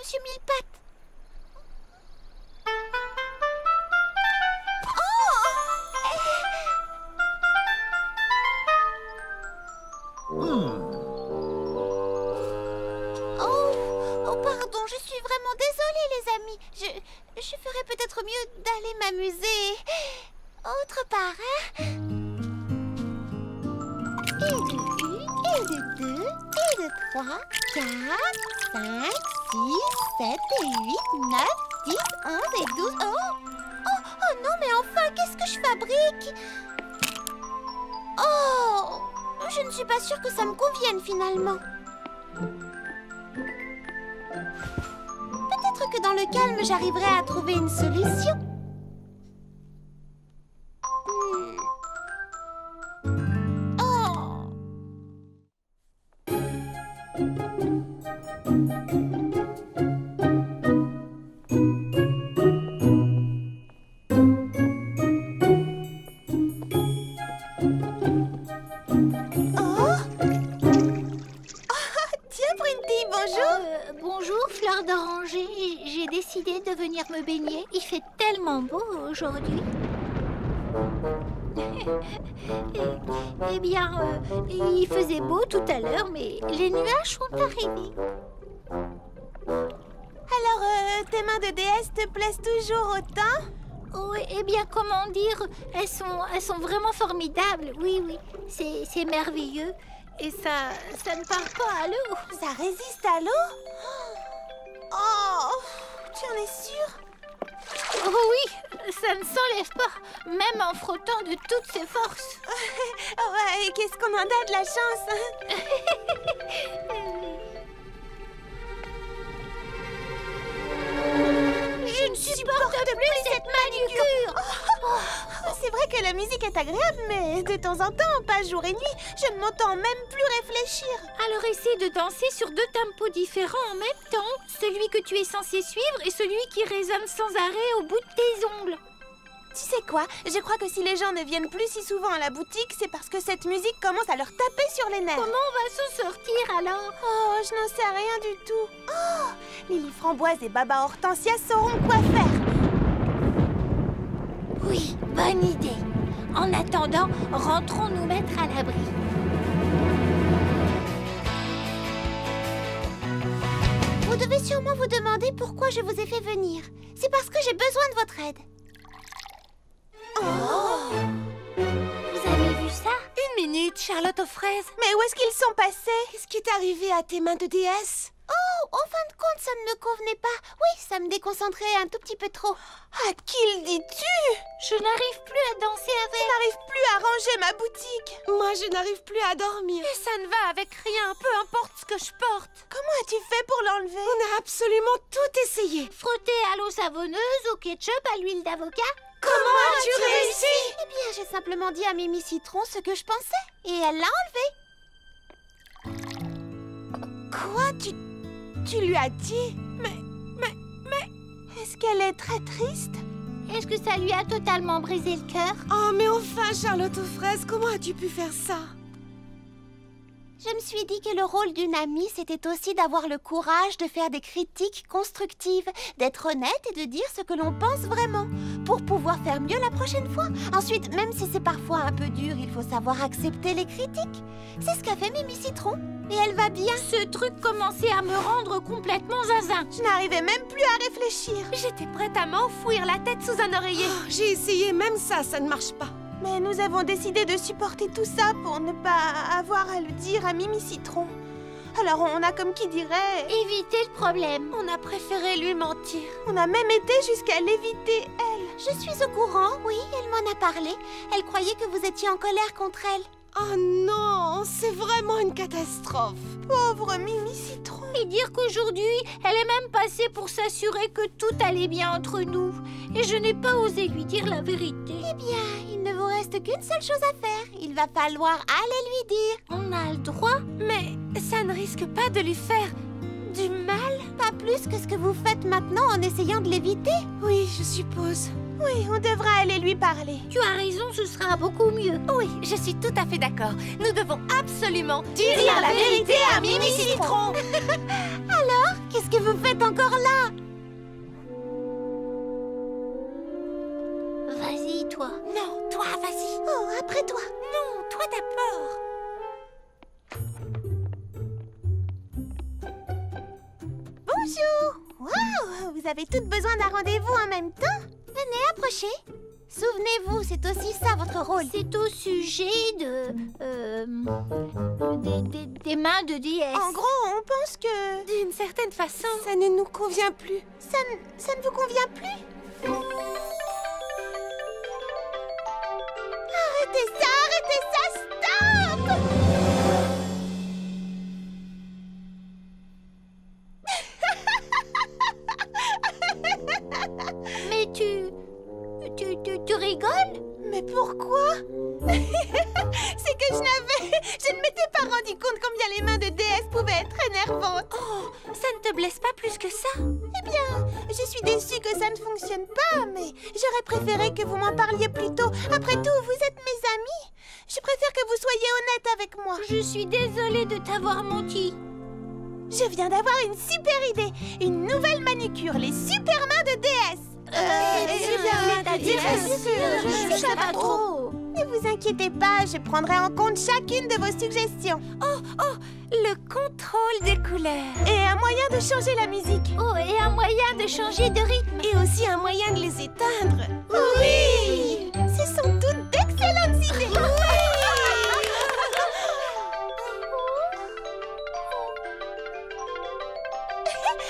Monsieur Mille-Pattes. Oh, pardon, je suis vraiment désolée, les amis. Je ferais peut-être mieux d'aller m'amuser autre part, hein? Et de 1, et de 2, et de 3, 4, 5, 6, 7 et 8, 9, 10, 11 et 12. Oh non, mais enfin, qu'est-ce que je fabrique? Oh, je ne suis pas sûre que ça me convienne finalement. Peut-être que dans le calme, j'arriverai à trouver une solution. Oh. Bonjour, fleur d'oranger. J'ai décidé de venir me baigner. Il fait tellement beau aujourd'hui. Eh bien, il faisait beau tout à l'heure, mais les nuages sont arrivés. Alors, tes mains de déesse te plaisent toujours autant? Oh, eh bien, comment dire, elles sont vraiment formidables. Oui, c'est merveilleux. Et ça ne part pas à l'eau. Ça résiste à l'eau? Oh, tu en es sûre? Oh oui, ça ne s'enlève pas, même en frottant de toutes ses forces. Ouais, qu'est-ce qu'on en a de la chance, hein? Je ne supporte plus cette manucure. C'est vrai que la musique est agréable, mais de temps en temps, pas jour et nuit, je ne m'entends même plus réfléchir. Alors essaie de danser sur 2 tempos différents en même temps. Celui que tu es censé suivre et celui qui résonne sans arrêt au bout de tes ongles. Tu sais quoi? Je crois que si les gens ne viennent plus si souvent à la boutique, c'est parce que cette musique commence à leur taper sur les nerfs. Comment on va s'en sortir alors? Oh, je n'en sais rien du tout. Oh, Lily Framboise et Baba Hortensia sauront quoi faire. Oui, bonne idée. En attendant, rentrons nous mettre à l'abri. Vous devez sûrement vous demander pourquoi je vous ai fait venir. C'est parce que j'ai besoin de votre aide. Oh! Vous avez vu ça? Une minute, Charlotte aux fraises. Mais où est-ce qu'ils sont passés? Qu'est-ce qui est arrivé à tes mains de déesse? Oh, en fin de compte, ça ne me convenait pas. Oui, ça me déconcentrait un tout petit peu trop. À qui le dis-tu? Je n'arrive plus à danser avec. Je n'arrive plus à ranger ma boutique. Moi, je n'arrive plus à dormir. Et ça ne va avec rien, peu importe ce que je porte. Comment as-tu fait pour l'enlever? On a absolument tout essayé. Frotter à l'eau savonneuse, au ketchup, à l'huile d'avocat. Comment as-tu réussi? Eh bien, j'ai simplement dit à Mimi Citron ce que je pensais. Et elle l'a enlevé. Quoi? Tu lui as dit? Mais... Est-ce qu'elle est très triste? Est-ce que ça lui a totalement brisé le cœur? Oh, mais enfin, Charlotte aux fraises, comment as-tu pu faire ça? Je me suis dit que le rôle d'une amie, c'était aussi d'avoir le courage de faire des critiques constructives, d'être honnête et de dire ce que l'on pense vraiment, pour pouvoir faire mieux la prochaine fois. Ensuite, même si c'est parfois un peu dur, il faut savoir accepter les critiques. C'est ce qu'a fait Mimi Citron, et elle va bien. Ce truc commençait à me rendre complètement zinzin. Je n'arrivais même plus à réfléchir. J'étais prête à m'enfouir la tête sous un oreiller. Oh, j'ai essayé, même ça ne marche pas. Mais nous avons décidé de supporter tout ça pour ne pas avoir à le dire à Mimi Citron. Alors on a, comme qui dirait... Éviter le problème. On a préféré lui mentir. On a même été jusqu'à l'éviter, elle. Je suis au courant, oui, elle m'en a parlé. Elle croyait que vous étiez en colère contre elle. Oh non, c'est vraiment une catastrophe. Pauvre Mimi Citron. Et dire qu'aujourd'hui, elle est même passée pour s'assurer que tout allait bien entre nous. Et je n'ai pas osé lui dire la vérité. Eh bien, il ne vous reste qu'une seule chose à faire. Il va falloir aller lui dire. On a le droit? Mais ça ne risque pas de lui faire du mal? Pas plus que ce que vous faites maintenant en essayant de l'éviter. Oui, je suppose. Oui, on devra aller lui parler. Tu as raison, ce sera beaucoup mieux. Oui, je suis tout à fait d'accord. Nous devons absolument dire la vérité à Mimi Citron. Alors, qu'est-ce que vous faites encore là? Vas-y, toi. Non, toi, vas-y. Oh, après toi. Non, toi d'abord. Bonjour. Waouh, vous avez toutes besoin d'un rendez-vous en même temps? Venez, approchez. Souvenez-vous, c'est aussi ça votre rôle. C'est au sujet des mains de DS. En gros, on pense que D'une certaine façon. ça ne nous convient plus. Ça ne vous convient plus? Arrêtez ça, stop! Mais tu rigoles? Mais pourquoi? C'est que je ne m'étais pas rendu compte combien les mains de DS pouvaient être énervantes. Oh, ça ne te blesse pas plus que ça? Eh bien, je suis déçue que ça ne fonctionne pas, mais j'aurais préféré que vous m'en parliez plus tôt. Après tout, vous êtes mes amis. Je préfère que vous soyez honnête avec moi. Je suis désolée de t'avoir menti. Je viens d'avoir une super idée. Une nouvelle manucure, les super mains de DS. Ça va trop. Ne vous inquiétez pas, je prendrai en compte chacune de vos suggestions. Le contrôle des couleurs. Et un moyen de changer la musique. Oh, et un moyen de changer de rythme. Et aussi un moyen de les éteindre. Oui! Ce sont toutes d'excellentes idées.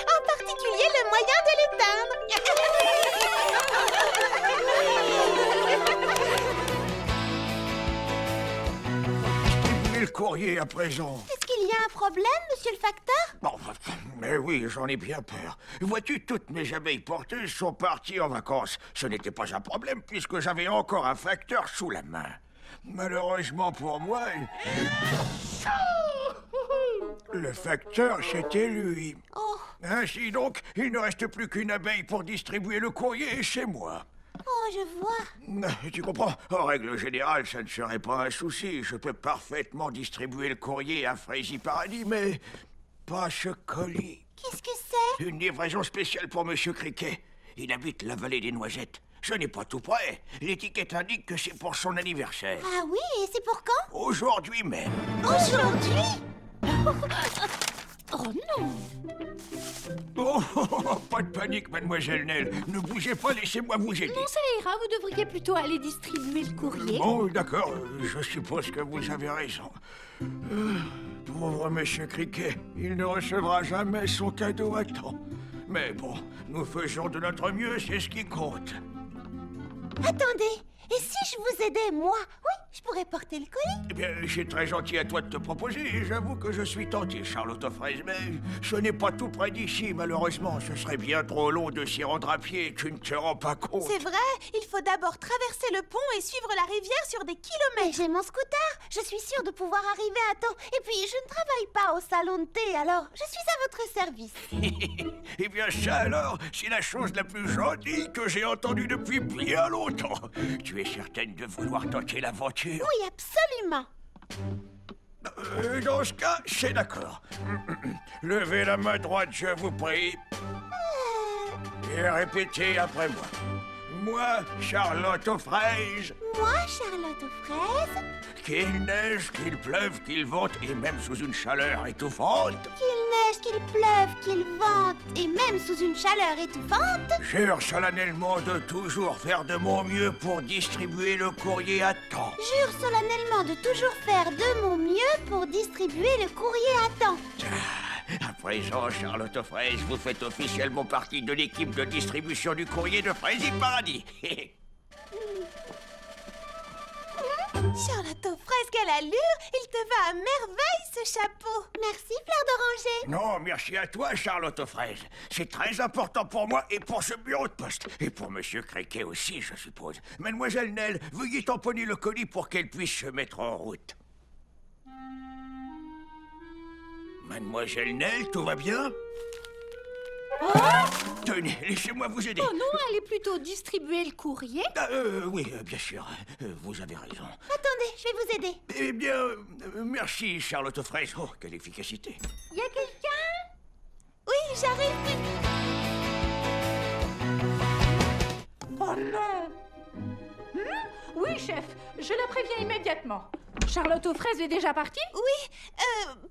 En particulier le moyen de l'éteindre. Le courrier à présent. Est-ce qu'il y a un problème, monsieur le facteur? Bon, mais oui, j'en ai bien peur. Vois-tu, toutes mes abeilles porteuses sont parties en vacances. Ce n'était pas un problème puisque j'avais encore un facteur sous la main. Malheureusement pour moi, le facteur, c'était lui. Oh, Ainsi donc, il ne reste plus qu'une abeille pour distribuer le courrier chez moi. oh, je vois. Tu comprends? En règle générale, ça ne serait pas un souci. Je peux parfaitement distribuer le courrier à Fraizy Paradis, mais pas ce colis. Qu'est-ce que c'est? Une livraison spéciale pour Monsieur Criquet. Il habite la vallée des Noisettes. Ce n'est pas tout près. L'étiquette indique que c'est pour son anniversaire. Ah oui, et c'est pour quand? Aujourd'hui même. Aujourd'hui? Oh non. Oh, pas de panique, mademoiselle Nell. Ne bougez pas, laissez-moi vous aider. Non, ça ira. Vous devriez plutôt aller distribuer le courrier. Bon, d'accord. Je suppose que vous avez raison. Pauvre Monsieur Criquet, il ne recevra jamais son cadeau à temps. Mais bon, nous faisons de notre mieux, c'est ce qui compte. Attendez, et si je vous aidais, moi? Oui, je pourrais porter le colis. Eh bien, c'est très gentil à toi de te proposer, et j'avoue que je suis tenté, Charlotte aux fraises, mais ce n'est pas tout près d'ici, malheureusement. Ce serait bien trop long de s'y rendre à pied, tu ne te rends pas compte. C'est vrai, il faut d'abord traverser le pont et suivre la rivière sur des Mais kilomètres. j'ai mon scooter, je suis sûre de pouvoir arriver à temps. Et puis, je ne travaille pas au salon de thé, alors je suis à votre service. Eh bien, ça alors, c'est la chose la plus gentille que j'ai entendue depuis bien longtemps. Tu es certaine de vouloir tenter l'aventure? Oui, absolument. Dans ce cas, c'est d'accord. Levez la main droite, je vous prie. Et répétez après moi. Moi, Charlotte aux fraises, Moi, Charlotte aux fraises, qu'il neige, qu'il pleuve, qu'il vente, et même sous une chaleur étouffante, qu'il neige, qu'il pleuve, qu'il vente, et même sous une chaleur étouffante, jure solennellement de toujours faire de mon mieux pour distribuer le courrier à temps. jure solennellement de toujours faire de mon mieux pour distribuer le courrier à temps. À présent, Charlotte aux fraises, vous faites officiellement partie de l'équipe de distribution du courrier de Fraizy Paradis. Charlotte aux fraises, quelle allure! Il te va à merveille, ce chapeau! Merci, Fleur d'Oranger. Non, merci à toi, Charlotte aux fraises. C'est très important pour moi et pour ce bureau de poste. Et pour Monsieur Criquet aussi, je suppose. Mademoiselle Nell, veuillez tamponner le colis pour qu'elle puisse se mettre en route. Mademoiselle Nell, tout va bien? Tenez, laissez-moi vous aider. Oh non, allez plutôt distribuer le courrier. Oui, bien sûr. Vous avez raison. Attendez, je vais vous aider. Eh bien, merci, Charlotte aux fraises. Oh, quelle efficacité. Y a quelqu'un? Oui, j'arrive vite. Oh non! Oui, chef, je la préviens immédiatement. Charlotte aux fraises est déjà partie? Oui,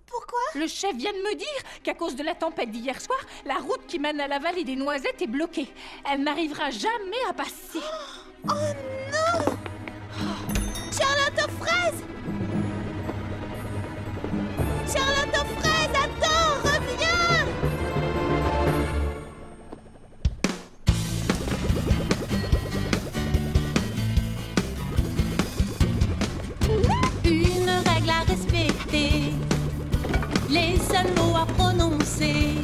pourquoi? Le chef vient de me dire qu'à cause de la tempête d'hier soir, la route qui mène à la vallée des Noisettes est bloquée. Elle n'arrivera jamais à passer. Oh non! Charlotte aux fraises! Charlotte aux fraises, attends, reviens! Une règle à respecter, les seuls mots à prononcer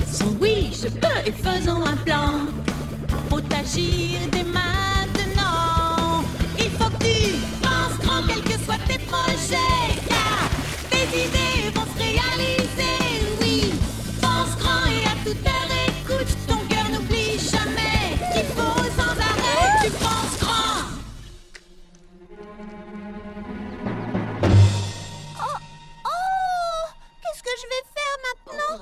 sont oui, je peux et faisons un plan. Faut agir dès maintenant. Il faut que tu penses grand, quels que soient tes projets, car tes idées vont se réaliser. Oui, pense grand et à toute heure écoute, ton cœur n'oublie jamais qu'il faut sans arrêt que tu penses grand. Qu'est-ce que je vais faire maintenant?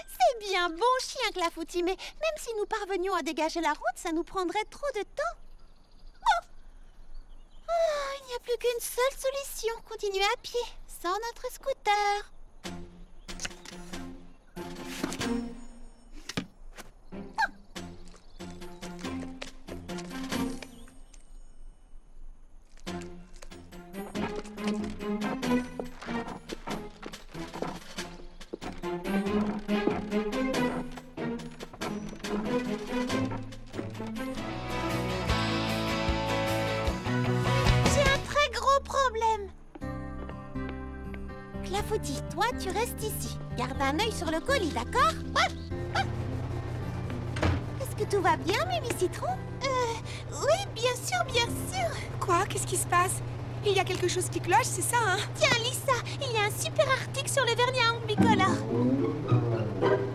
C'est bien bon chien, Clafoutis, mais même si nous parvenions à dégager la route, ça nous prendrait trop de temps. Il n'y a plus qu'une seule solution, continuer à pied, sans notre scooter. J'ai un très gros problème. Clafoutis, toi, tu restes ici. Garde un œil sur le colis, d'accord? Est-ce que tout va bien, Mimi Citron? Oui, bien sûr, bien sûr. Quoi? Qu'est-ce qui se passe? Il y a quelque chose qui cloche, c'est ça, hein? Tiens, Lisa, il y a un super article sur le vernis à ongles bicolores.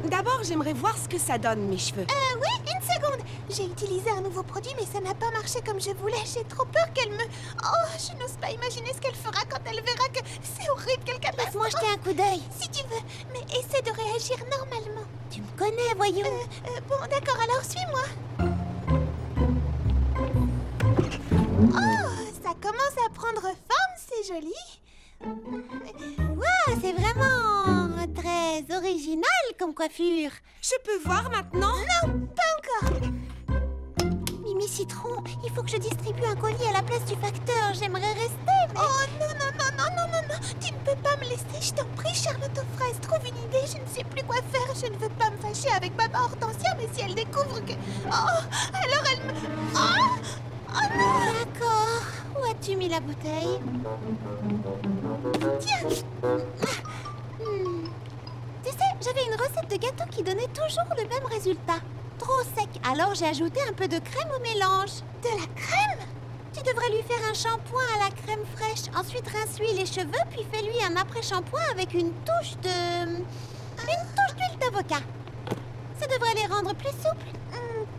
D'abord, j'aimerais voir ce que ça donne, mes cheveux. Oui, une seconde. J'ai utilisé un nouveau produit, mais ça n'a pas marché comme je voulais. J'ai trop peur qu'elle me... Oh, je n'ose pas imaginer ce qu'elle fera quand elle verra que c'est horrible, quelle catastrophe. Laisse-moi jeter un coup d'œil. Si tu veux, mais essaie de réagir normalement. Tu me connais, voyons. Bon, d'accord, alors suis-moi. Oh, ça commence à prendre forme, c'est joli. Waouh, c'est vraiment très original comme coiffure. Je peux voir maintenant? Non, pas encore. Mimi Citron, il faut que je distribue un colis à la place du facteur. J'aimerais rester, mais... Oh non, non, non, non, non, non, non. Tu ne peux pas me laisser, je t'en prie, Charlotte aux fraises. Trouve une idée, je ne sais plus quoi faire. Je ne veux pas me fâcher avec Maman Hortensia, mais si elle découvre que... Oh, alors elle me... Oh, oh non. D'accord. Où as-tu mis la bouteille? Tiens. Tu sais, j'avais une recette de gâteau qui donnait toujours le même résultat. Trop sec, alors j'ai ajouté un peu de crème au mélange. De la crème? Tu devrais lui faire un shampoing à la crème fraîche. Ensuite, rince-lui les cheveux, puis fais-lui un après-shampoing avec une touche d'huile d'avocat. Ça devrait les rendre plus souples.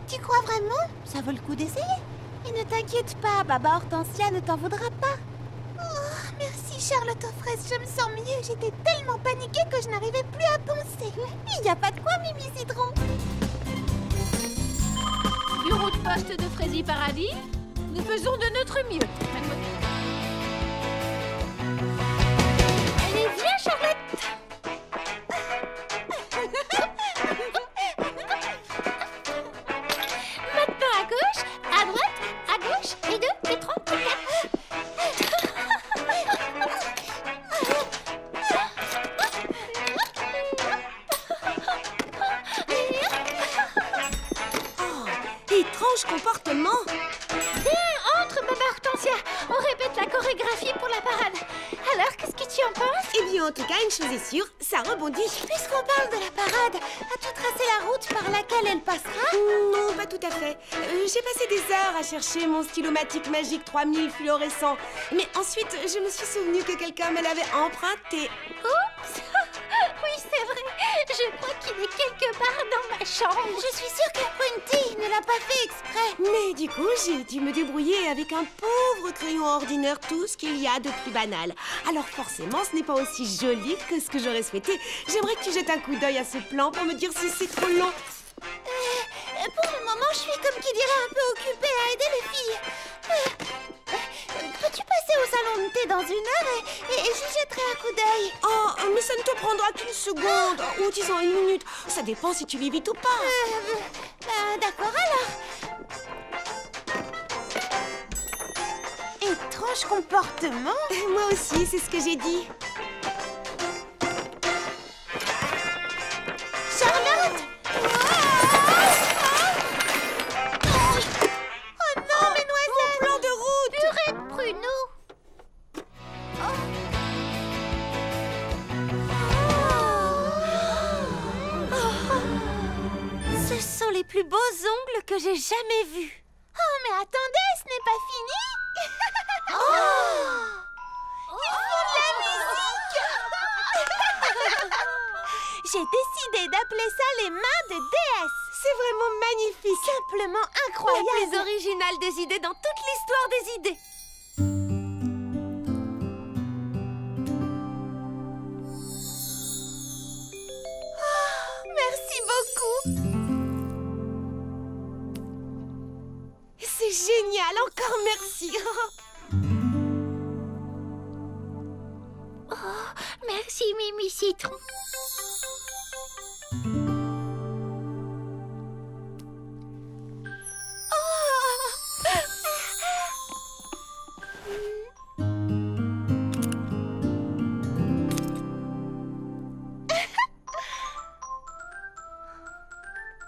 Tu crois vraiment? Ça vaut le coup d'essayer. Et ne t'inquiète pas, Baba Hortensia ne t'en voudra pas. Oh, merci Charlotte aux fraises, je me sens mieux. J'étais tellement paniquée que je n'arrivais plus à penser. Il n'y a pas de quoi, Mimi Citron. Bureau de poste de Frézy Paradis, nous faisons de notre mieux. Allez, viens, Charlotte. Maintenant à gauche, à droite, à gauche, et 2, et 3, et 4. Étrange comportement. Viens, entre, Baba Hortensia. On répète la chorégraphie pour la parade. Alors, qu'est-ce que tu en penses? Eh bien, en tout cas, une chose est sûre, ça rebondit. Puisqu'on parle de la parade, as-tu tracé la route par laquelle elle passera? Non, pas tout à fait. J'ai passé des heures à chercher mon stylomatique magique 3000 fluorescent. Mais ensuite, je me suis souvenu que quelqu'un me l'avait emprunté. Oups. Oui, c'est vrai. Je Je crois qu'il est quelque part dans ma chambre. Je suis sûre que Prunty ne l'a pas fait exprès. Mais du coup, j'ai dû me débrouiller avec un pauvre crayon ordinaire, tout ce qu'il y a de plus banal. Alors forcément, ce n'est pas aussi joli que ce que j'aurais souhaité. J'aimerais que tu jettes un coup d'œil à ce plan pour me dire si c'est trop long. Pour le moment, je suis comme qui dirait un peu occupée à aider les filles. Peux-tu passer au salon de thé dans 1 heure et j'y jetterai un coup d'œil? Oh, mais ça ne te prendra qu'une seconde, ou disons 1 minute. Ça dépend si tu lis vite ou pas. D'accord alors. Étrange comportement. Moi aussi, c'est ce que j'ai dit. Charlotte! Oh non, mesdemoiselles! Mon plan de route! Purée de pruneaux. Ce sont les plus beaux ongles que j'ai jamais vus. Oh, mais attendez, ce n'est pas fini. Ils font de la musique. J'ai décidé d'appeler ça les mains de déesse. C'est vraiment magnifique. Simplement incroyable. La plus originale des idées dans toute l'histoire des idées. Merci beaucoup. C'est génial, encore merci. Merci, Mimi Citron.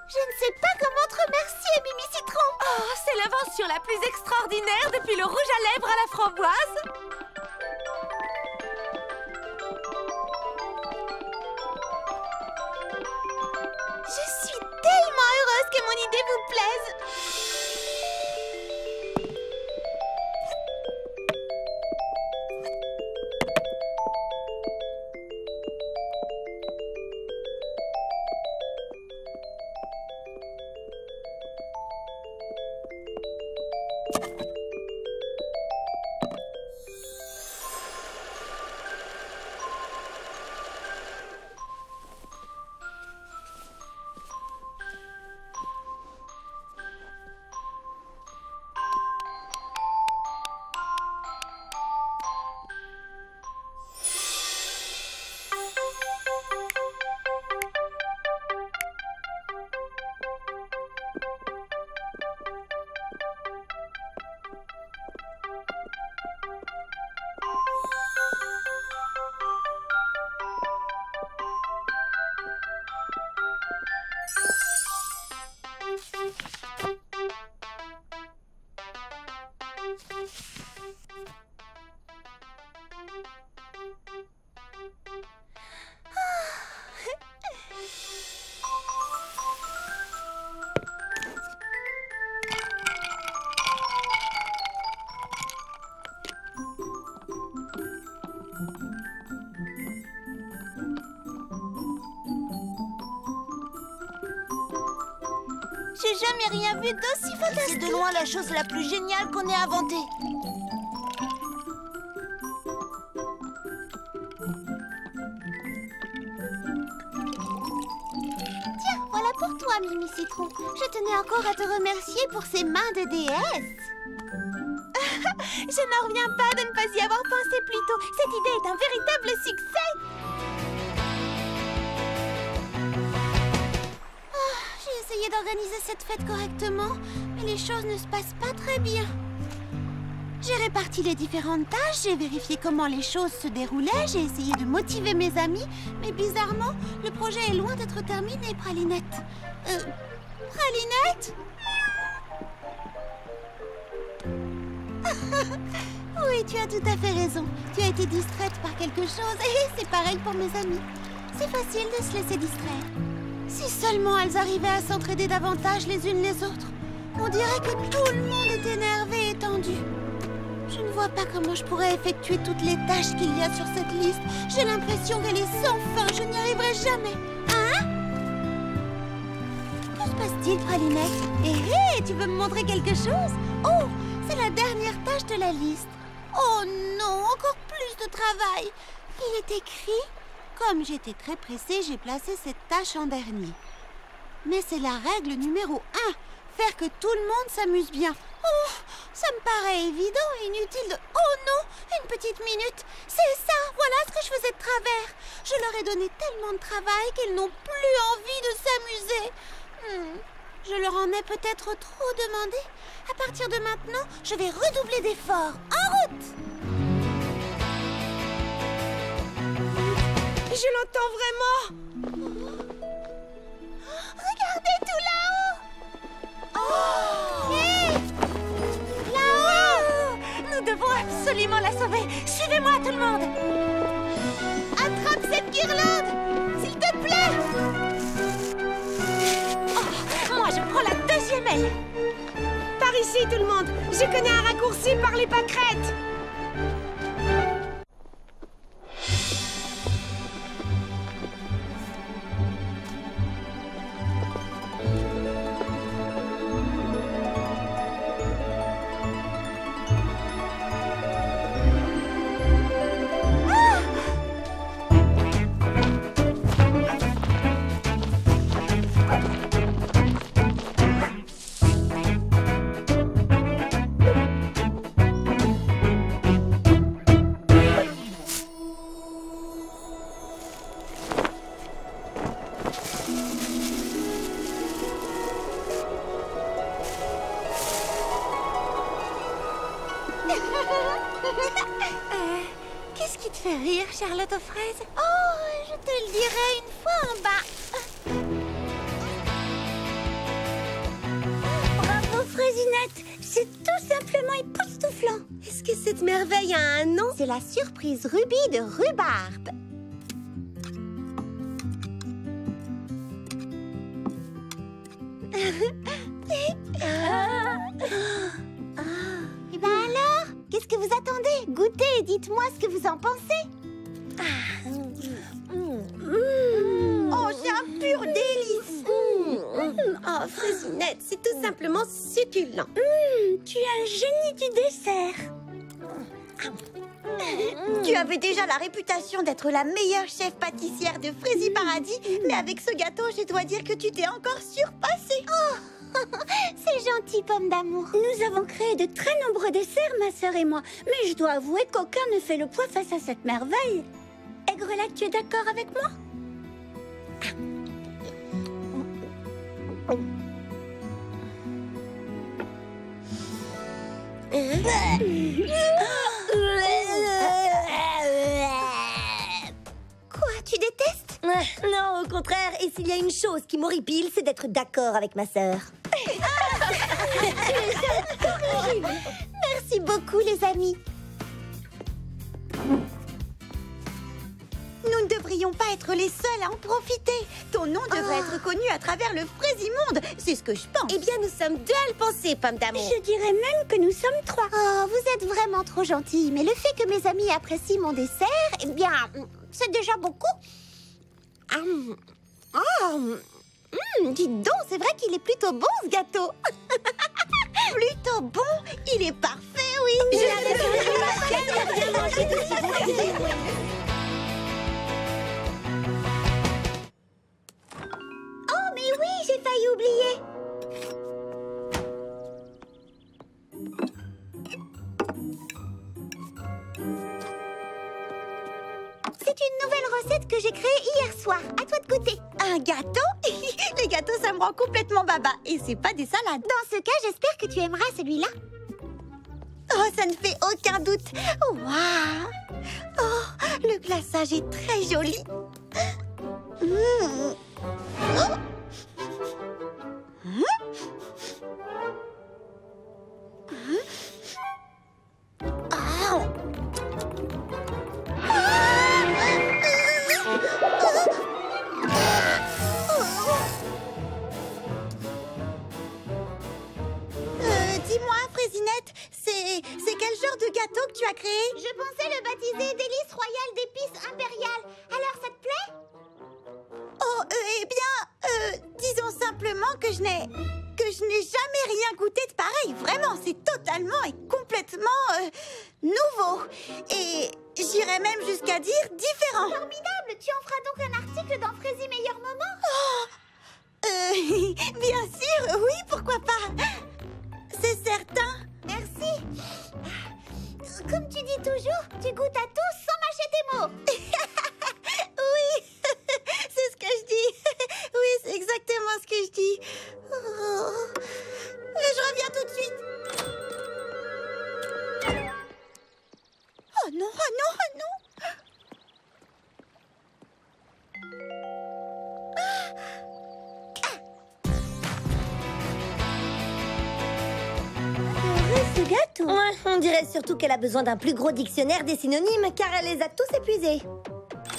Je ne sais pas comment te remercier, Mimi Citron. Oh, c'est l'invention la plus extraordinaire depuis le rouge à lèvres à la framboise. Je suis tellement heureuse que mon idée vous plaise. J'ai jamais rien vu d'aussi fantastique. C'est de loin la chose la plus géniale qu'on ait inventée. Tiens, voilà pour toi, Mimi Citron. Je tenais encore à te remercier pour ces mains de déesse. Je n'en reviens pas de ne pas y avoir pensé plus tôt. Cette idée est un véritable succès. J'ai essayé d'organiser cette fête correctement, mais les choses ne se passent pas très bien. J'ai réparti les différentes tâches, j'ai vérifié comment les choses se déroulaient, j'ai essayé de motiver mes amis, mais bizarrement, le projet est loin d'être terminé, Pralinette. Pralinette? Oui, tu as tout à fait raison. Tu as été distraite par quelque chose et c'est pareil pour mes amis. C'est facile de se laisser distraire. Si seulement elles arrivaient à s'entraider davantage les unes les autres. On dirait que tout le monde est énervé et tendu. Je ne vois pas comment je pourrais effectuer toutes les tâches qu'il y a sur cette liste. J'ai l'impression qu'elle est sans fin. Je n'y arriverai jamais. Hein? se passe-t-il, Pralinette? Hé, tu veux me montrer quelque chose? Oh, c'est la dernière tâche de la liste. Oh non, encore plus de travail. Il est écrit... Comme j'étais très pressée, j'ai placé cette tâche en dernier. Mais c'est la règle numéro 1. Faire que tout le monde s'amuse bien. Oh, ça me paraît évident et inutile de... Oh non, une petite minute. C'est ça, voilà ce que je faisais de travers. Je leur ai donné tellement de travail qu'ils n'ont plus envie de s'amuser. Je leur en ai peut-être trop demandé. À partir de maintenant, je vais redoubler d'efforts. En route! Je l'entends vraiment. Regardez tout là-haut. Oh! Hé! Là-haut! Nous devons absolument la sauver. Suivez-moi, tout le monde. Attrape cette guirlande, s'il te plaît. Oh, moi, je prends la deuxième aile. Par ici, tout le monde. Je connais un raccourci par les pâquerettes. Qu'est-ce qui te fait rire, Charlotte aux fraises? Oh, je te le dirai une fois en bas. Bravo, Fraisinette. C'est tout simplement époustouflant. Est-ce que cette merveille a un nom? C'est la surprise rubis de rhubarbe. Et ben alors, qu'est-ce que vous attendez? Goûtez et dites-moi ce que vous en pensez. Oh, c'est un pur délice. Oh, Fraisinette, c'est tout simplement succulent. Tu es un génie du dessert. Tu avais déjà la réputation d'être la meilleure chef pâtissière de Fraisi Paradis, mais avec ce gâteau, je dois dire que tu t'es encore surpassée. C'est gentil, pomme d'amour. Nous avons créé de très nombreux desserts, ma sœur et moi. Mais je dois avouer qu'aucun ne fait le poids face à cette merveille. Aigrelette, tu es d'accord avec moi? Quoi, tu détestes? Non, au contraire. Et s'il y a une chose qui m'horripile, c'est d'être d'accord avec ma sœur. Merci beaucoup, les amis. Nous ne devrions pas être les seuls à en profiter. Ton nom devrait être connu à travers le Fraisimonde. C'est ce que je pense. Eh bien, nous sommes deux à le penser, pomme d'amour. Je dirais même que nous sommes 3. Oh, vous êtes vraiment trop gentils. Mais le fait que mes amis apprécient mon dessert, eh bien, c'est déjà beaucoup. Dites donc, c'est vrai qu'il est plutôt bon, ce gâteau. Plutôt bon? Il est parfait, oui. Oh, mais oui, j'ai failli oublier. C'est une nouvelle recette que j'ai créée hier soir. À toi de goûter. Un gâteau? Les gâteaux, ça me rend complètement baba. Et c'est pas des salades. Dans ce cas, j'espère que tu aimeras celui-là. Oh, ça ne fait aucun doute. Waouh! Oh, le glaçage est très joli. Dis-moi, Fraisinette, c'est quel genre de gâteau que tu as créé? Je pensais le baptiser délice royale d'épices impériales. Alors, ça te plaît? Oh, eh bien, simplement que je n'ai jamais rien goûté de pareil. Vraiment, c'est totalement et complètement nouveau. Et j'irais même jusqu'à dire différent. Formidable! Tu en feras donc un article dans Frézy Meilleur Moment? Bien sûr, oui, pourquoi pas. C'est certain. Merci. Comme tu dis toujours, tu goûtes à tout sans mâcher tes mots. Oui, c'est ce que je dis. Oui, c'est exactement ce que je dis. Oh. Je reviens tout de suite. Oh non, oh non, oh non. Ce gâteau. Ouais, on dirait surtout qu'elle a besoin d'un plus gros dictionnaire des synonymes car elle les a tous épuisés.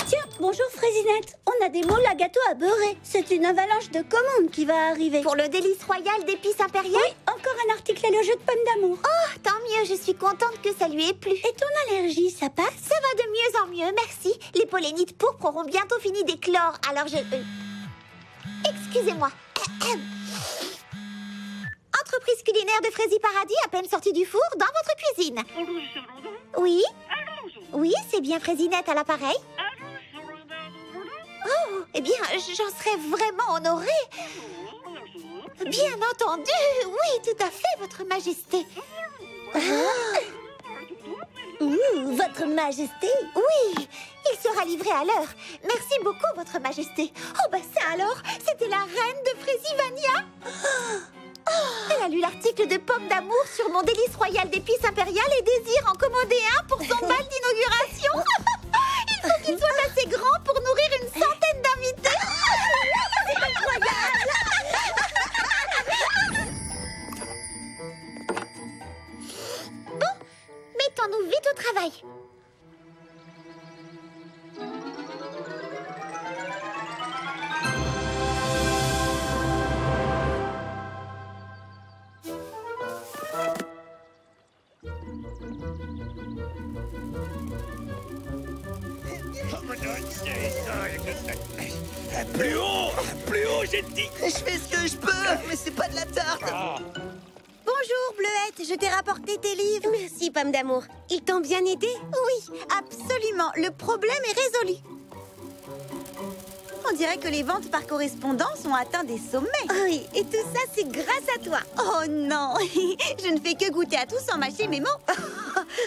Tiens, bonjour Frésinette. On a des moules à gâteau à beurrer. C'est une avalanche de commandes qui va arriver. Pour le délice royal d'épices impériales? Oui, encore un article à le jeu de pommes d'amour. Oh, tant mieux, je suis contente que ça lui ait plu. Et ton allergie, ça passe? Ça va de mieux en mieux, merci. Les pollinites pourpres auront bientôt fini d'éclore, alors je... Excusez-moi. Entreprise culinaire de Frézy Paradis, à peine sortie du four, dans votre cuisine. Oui? Oui, c'est bien Frésinette à l'appareil. Oh, eh bien, j'en serais vraiment honorée. Bien entendu, oui, tout à fait, votre majesté. Votre majesté? Oui, il sera livré à l'heure. Merci beaucoup, votre majesté. Oh, bah ça alors, c'était la reine de Frésivania. Elle a lu l'article de Pommes d'amour sur mon délice royal d'épices impériales et désire en commander un pour son bal d'inauguration. Il faut qu'il soit assez grand pour nourrir une centaine d'invités. C'est incroyable. Bon, mettons-nous vite au travail. Plus haut, j'ai dit. Je fais ce que je peux, mais c'est pas de la tarte. Bonjour, Bleuette, je t'ai rapporté tes livres. Merci, Pomme d'amour. Ils t'ont bien aidé? Oui, absolument. Le problème est résolu. On dirait que les ventes par correspondance ont atteint des sommets. Oui, et tout ça, c'est grâce à toi. Oh non, je ne fais que goûter à tout sans mâcher mes mots.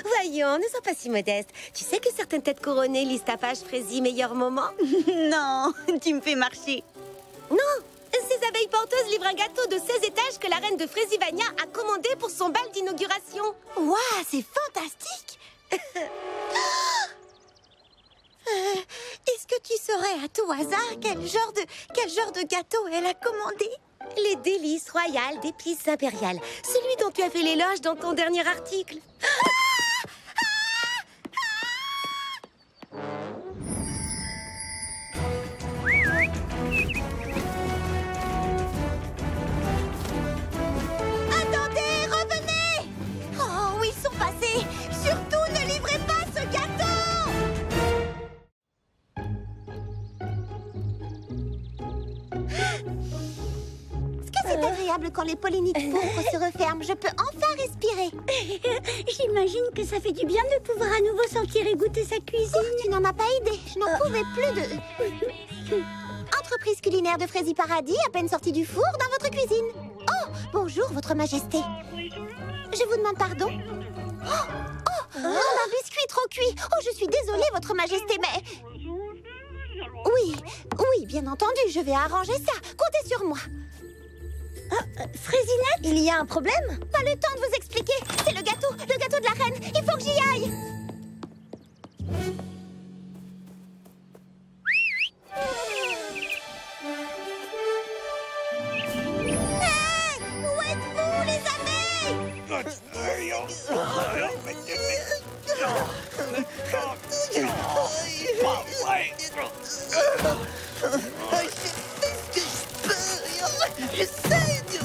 Voyons, ne sois pas si modeste. Tu sais que certaines têtes couronnées lisent ta page Frézy Meilleur Moment? Non, tu me fais marcher. Non, ces abeilles porteuses livrent un gâteau de 16 étages que la reine de Frésivania a commandé pour son bal d'inauguration. Waouh, c'est fantastique. Est-ce que tu saurais à tout hasard quel genre de gâteau elle a commandé? Les délices royales d'épices impériales. Celui dont tu as fait l'éloge dans ton dernier article. Attendez, revenez! Oh, où ils sont passés? Surtout ne livrez pas ce gâteau! C'est agréable quand les pollinites pourpres se referment. Je peux enfin respirer. J'imagine que ça fait du bien de pouvoir à nouveau sentir et goûter sa cuisine. Oh, tu n'en as pas idée. Je n'en pouvais plus de... Entreprise culinaire de Frézy Paradis, à peine sortie du four, dans votre cuisine. Oh, bonjour, votre majesté. Je vous demande pardon. Un biscuit trop cuit. Oh, je suis désolée, votre majesté, mais... Oui, bien entendu, je vais arranger ça. Comptez sur moi. Frésinette, il y a un problème? Pas le temps de vous expliquer. C'est le gâteau de la reine. Il faut que j'y aille. Hey! Où êtes-vous, les abeilles? J'essaie de...